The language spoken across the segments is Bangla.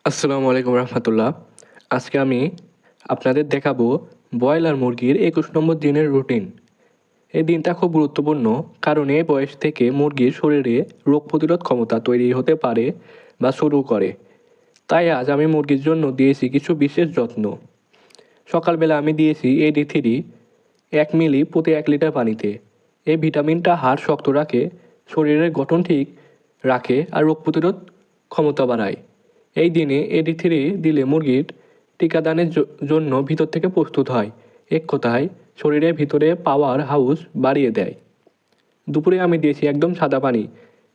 আসসালামু আলাইকুম রহমতুল্লাহ। আজকে আমি আপনাদের দেখাবো ব্রয়লার মুরগির 21 নম্বর দিনের রুটিন। এই দিনটা খুব গুরুত্বপূর্ণ, কারণ এই বয়স থেকে মুরগির শরীরে রোগ প্রতিরোধ ক্ষমতা তৈরি হতে পারে বা শুরু করে। তাই আজ আমি মুরগির জন্য দিয়েছি কিছু বিশেষ যত্ন। সকালবেলা আমি দিয়েছি AD3 1 মিলি প্রতি 1 লিটার পানিতে। এই ভিটামিনটা হাড় শক্ত রাখে, শরীরের গঠন ঠিক রাখে আর রোগ প্রতিরোধ ক্ষমতা বাড়ায়। এই দিনে AD3 দিলে মুরগির টিকাদানের জন্য ভিতর থেকে প্রস্তুত হয়। এক কথায় শরীরের ভিতরে পাওয়ার হাউস বাড়িয়ে দেয়। দুপুরে আমি দিয়েছি একদম সাদা পানি,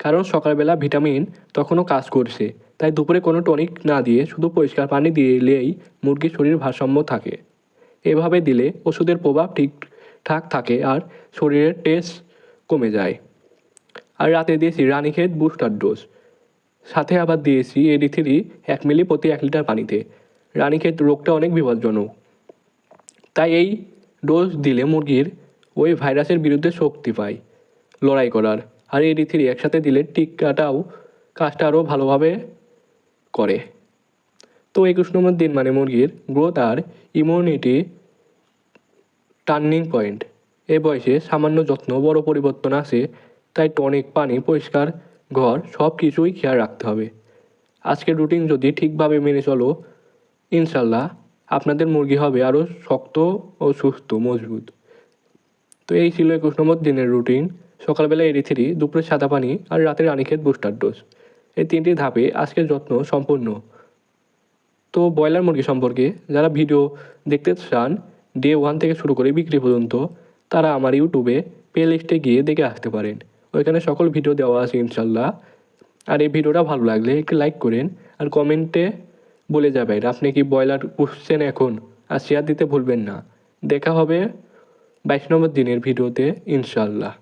কারণ সকালবেলা ভিটামিন তখনও কাজ করছে। তাই দুপুরে কোনো টনিক না দিয়ে শুধু পরিষ্কার পানি দিলেই মুরগির শরীর ভারসাম্য থাকে। এভাবে দিলে ওষুধের প্রভাব ঠিকঠাক থাকে আর শরীরের টেস্ট কমে যায়। আর রাতে দিয়েছি রানীক্ষেত বুস্টার ডোজ, সাথে আবার দিয়েছি AD3 1 মিলি প্রতি 1 লিটার পানিতে। রানীক্ষেত রোগটা অনেক বিপজ্জনক, তাই এই ডোজ দিলে মুরগির ওই ভাইরাসের বিরুদ্ধে শক্তি পায় লড়াই করার। আর AD3 একসাথে দিলে টিকাটাও কাজটা আরও ভালোভাবে করে। তো 21 নম্বর দিন মানে মুরগির গ্রোথ আর ইমিউনিটি টার্নিং পয়েন্ট। এ বয়সে সামান্য যত্ন বড় পরিবর্তন আসে, তাই টনিক, পানি, পরিষ্কার ঘর সব কিছুই খেয়াল রাখতে হবে। আজকের রুটিন যদি ঠিকভাবে মেনে চলো, ইনশাল্লাহ আপনাদের মুরগি হবে আরও শক্ত ও সুস্থ মজবুত। তো এই ছিল 21 নম্বর দিনের রুটিন। সকালবেলা AD3, দুপুরে সাদা পানি আর রাতে রানীক্ষেত বুস্টার ডোজ। এই 3টি ধাপে আজকের যত্ন সম্পূর্ণ। তো ব্রয়লার মুরগি সম্পর্কে যারা ভিডিও দেখতে চান ডে 1 থেকে শুরু করে বিক্রি পর্যন্ত, তারা আমার ইউটিউবে প্লে লিস্টে গিয়ে দেখে আসতে পারেন। ওইখানে সকল ভিডিও দেওয়া আছে ইনশাল্লাহ। আর এই ভিডিওটা ভালো লাগলে একটু লাইক করেন আর কমেন্টে বলে যাবেন আপনি কি ব্রয়লার পুষছেন এখন, আর শেয়ার দিতে ভুলবেন না। দেখা হবে 22 নম্বর দিনের ভিডিওতে ইনশাল্লাহ।